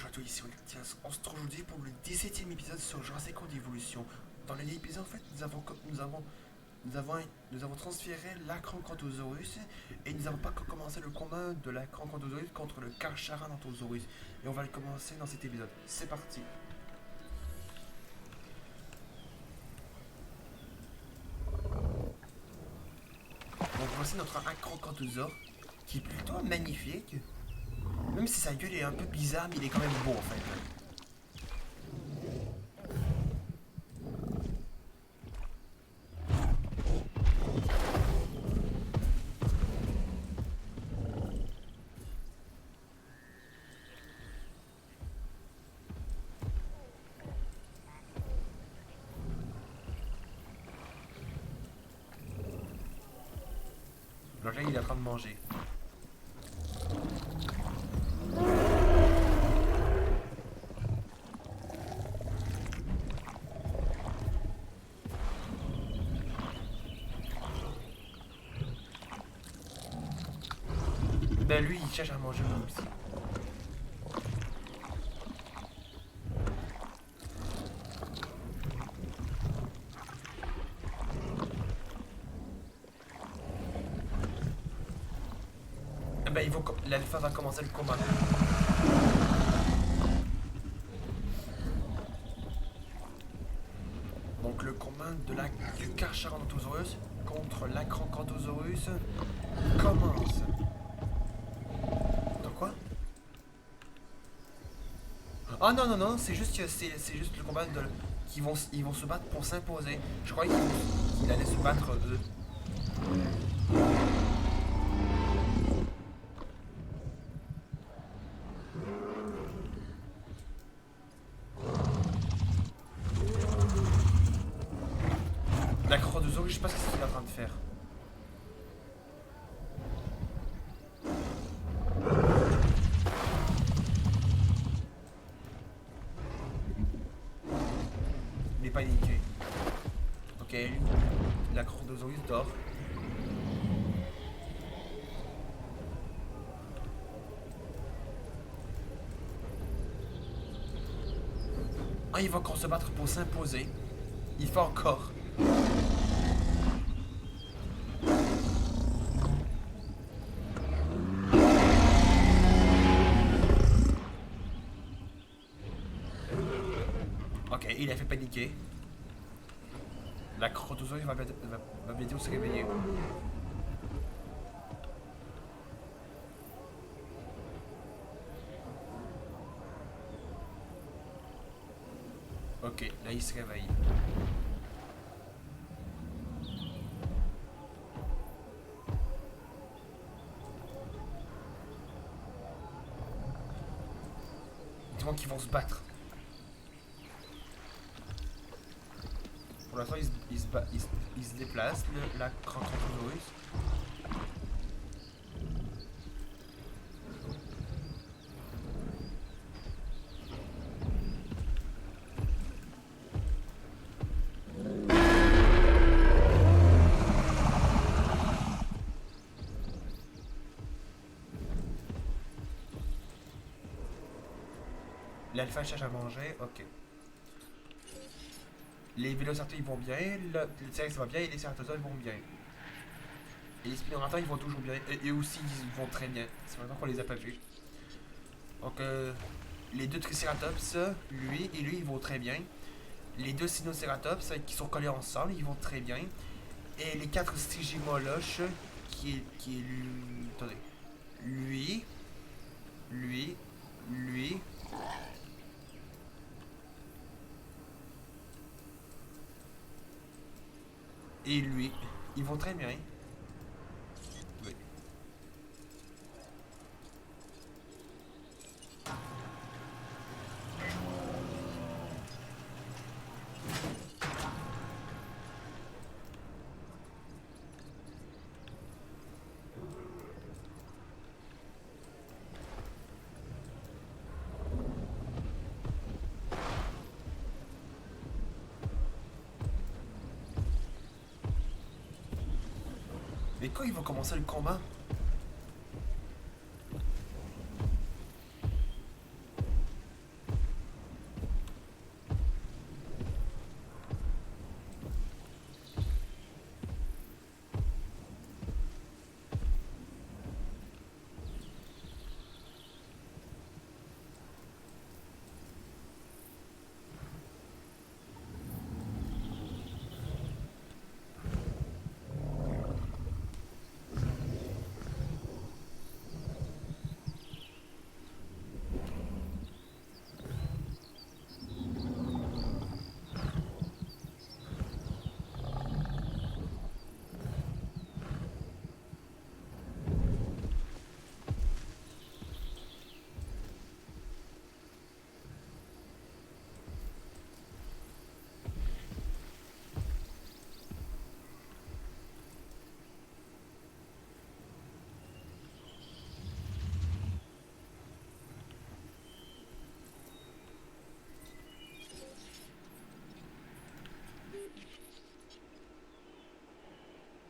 Bonjour à tous, ici Olympias. On se retrouve aujourd'hui pour le 17e épisode sur Jurassic World Evolution. Dans l'épisode, en fait, nous avons transféré l'Acrocanthosaurus et nous n'avons pas encore commencé le combat de l'Acrocanthosaurus contre le Carcharanthrosaurus. Et on va le commencer dans cet épisode. C'est parti. Donc voici notre Acrocanthosaure qui est plutôt magnifique. Même si sa gueule est un peu bizarre, mais il est quand même beau en fait. Donc là, il est en train de manger. Ben lui, il cherche à manger lui aussi. Ben l'alpha va commencer le combat. Donc le combat du Carcharanthrosaurus contre l'Acrocanthosaurus commence. Dans quoi? Ah non non non, c'est juste que c'est juste le combat de ils vont se battre pour s'imposer. Je croyais qu'ils allaient se battre eux. L'Acrocanthosaurus, je sais pas ce qu'il est en train de faire. Il est paniqué. Ok, lui, l'Acrocanthosaurus dort. Ah, il va encore se battre pour s'imposer. Il fait encore. Ok, il a fait paniquer. L'Acrocanthosaurus va bientôt se réveiller. Ok, là il se réveille. Dis-moi qu'ils vont se battre. Pour l'instant, il se déplace, l'Acrocanthosaurus. L'alpha cherche à manger, ok. Les vélociraptors ils vont bien, le T-Rex va bien et les cératosaures ils vont bien. Et les spinorators ils vont toujours bien, et eux aussi ils vont très bien. C'est maintenant qu'on les a pas vus. Donc les deux Triceratops, lui et lui ils vont très bien. Les deux Sinocératops qui sont collés ensemble ils vont très bien. Et les quatre Stygimoloches qui est lui. Attendez. Lui. Lui. Lui. Et lui. Ils vont très bien. Oui. Mais quand ils vont commencer le combat?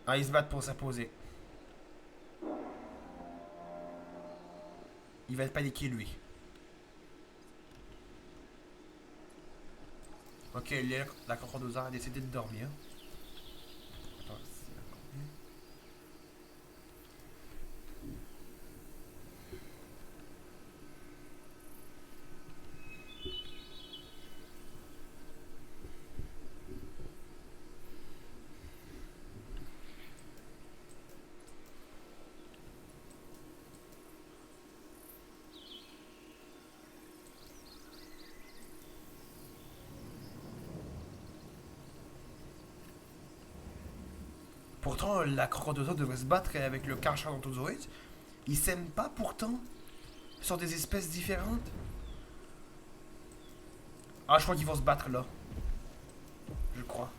Ah, ils se battent pour s'imposer. Il va être paniqué, lui. Ok, la crocodile a décidé de dormir. Attends, pourtant, la crocodile devrait se battre avec le Carcharodontosaurus. Ils s'aiment pas pourtant. Ils sont des espèces différentes. Ah, je crois qu'ils vont se battre là. Je crois.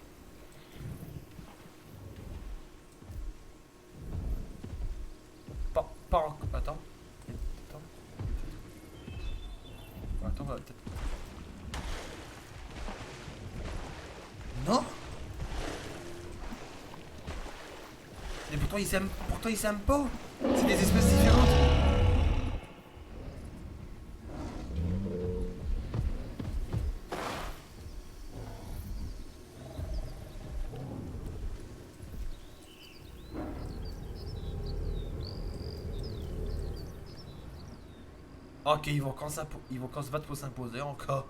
Pas encore. Attends. Attends. Attends, peut-être. Non. Mais pourtant ils s'aiment pas. C'est des espèces différentes. Ok, ils vont quand se battre pour s'imposer encore.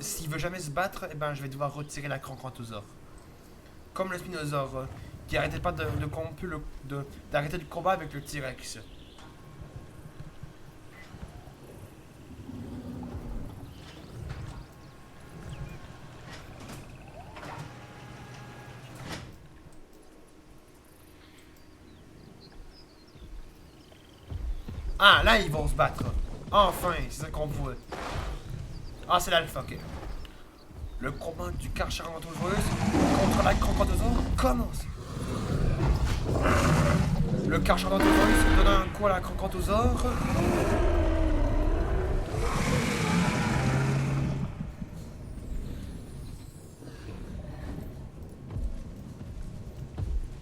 S'il veut jamais se battre, eh ben je vais devoir retirer la Crancanthosaure. Comme le Spinosaure, qui arrêtait pas d'arrêter le combat avec le T-Rex. Ah, là ils vont se battre. Enfin, c'est ça qu'on voit. Ah, c'est l'alpha, ok. Le combat du Carcharodontosaurus contre la Crocodile commence. Le Carcharodontosaurus donne un coup à la Crocodile.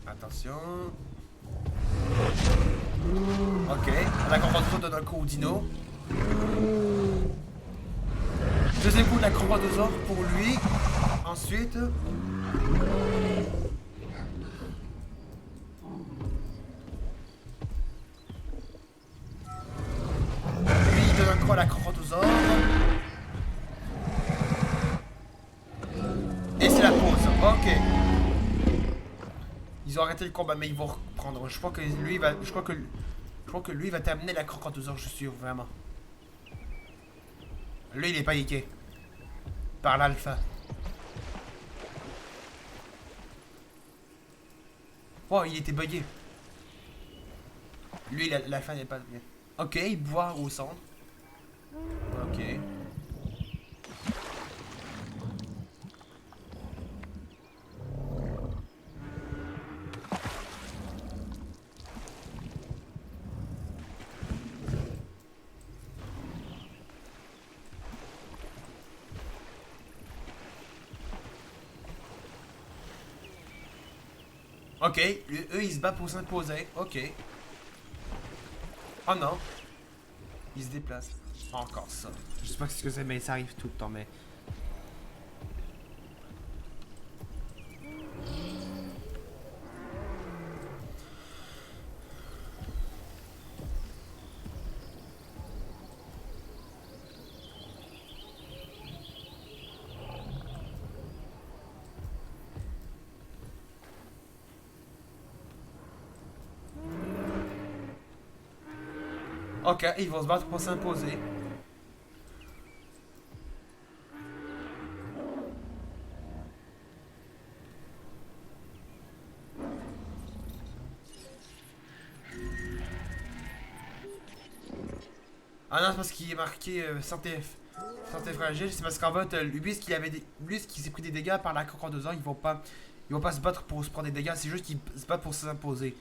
Attention. Ok, la Crocodile donne un coup au dino. Deuxième coup de la Crocodile pour lui. Ensuite. Lui il donne un coup à la Crocodile. Et c'est la pause. Ok. Ils ont arrêté le combat, mais ils vont reprendre. Je crois que lui va. Je crois que lui va terminer la Crocodile, je suis sûr, vraiment. Lui il est paniqué. Par l'alpha. Oh, il était bugué. Lui, l'alpha n'est pas bien. Ok, il boit au centre. Ok. Ok, eux ils se battent pour s'imposer. Ok. Oh non, ils se déplacent. Encore ça. Je sais pas ce que c'est, mais ça arrive tout le temps. Mais ok, ils vont se battre pour s'imposer. Ah non, c'est parce qu'il est marqué santé fragile. C'est parce qu'en fait, lui, ce qui s'est pris des dégâts par la crocodile, ils vont pas se battre pour se prendre des dégâts. C'est juste qu'ils se battent pour s'imposer.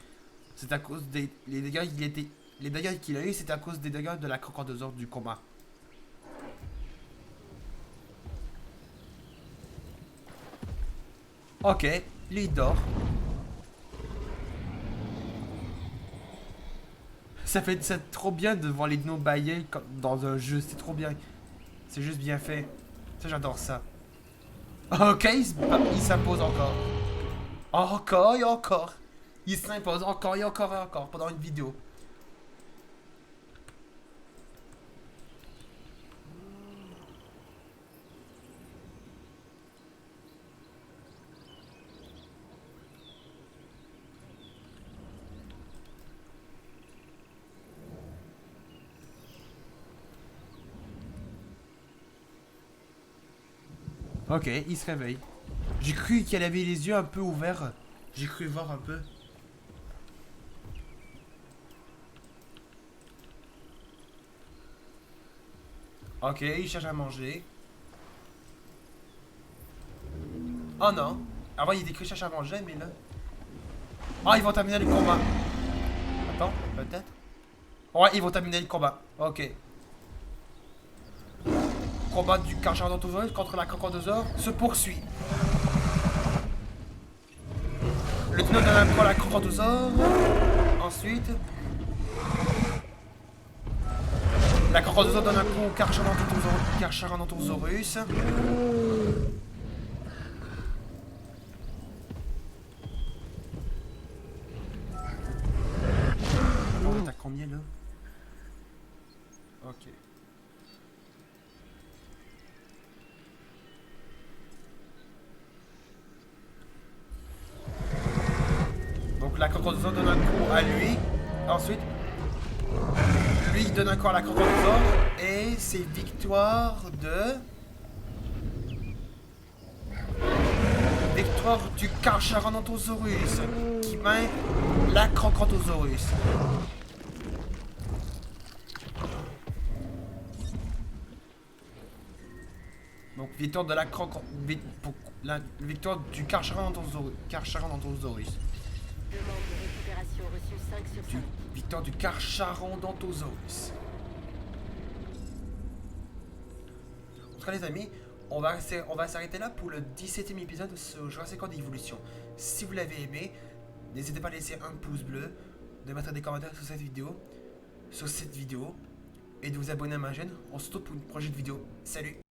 C'est à cause des les dégâts, Les dégâts qu'il a eu, c'était à cause des dégâts de la crocodile du combat. Ok, lui il dort. Ça fait c'est trop bien de voir les dinos bailler dans un jeu, c'est trop bien. C'est juste bien fait. Ça j'adore ça. Ok, il s'impose encore. Encore et encore. Il s'impose encore et encore et encore pendant une vidéo. Ok, il se réveille. J'ai cru qu'elle avait les yeux un peu ouverts. J'ai cru voir un peu. Ok, il cherche à manger. Oh non. Avant, il décrit cherche à manger, mais là. Oh, ils vont terminer le combat. Attends, peut-être. Ouais, ils vont terminer le combat. Ok. Combat du Carcharodontosaurus contre la crocodile se poursuit. Le dino donne un coup à la crocodile. Ensuite. La crocodile donne un coup au Carcharodontosaurus. Oh, t'as combien là? Ok. Donc la crocodile donne un coup à lui. Ensuite, lui il donne un coup à la crocodile. Et c'est victoire de. Victoire du Carcharodontosaurus qui met la Crocodontosaurus. Donc victoire de la la victoire du Carcharodontosaurus. Demande de récupération reçue 5 sur 5. Victoire du Carcharodontosaurus. En tout cas les amis, on va s'arrêter là pour le 17e épisode sur Jurassic World Evolution. Si vous l'avez aimé, n'hésitez pas à laisser un pouce bleu, de mettre des commentaires sur cette vidéo, et de vous abonner à ma chaîne. On se retrouve pour une prochaine vidéo. Salut!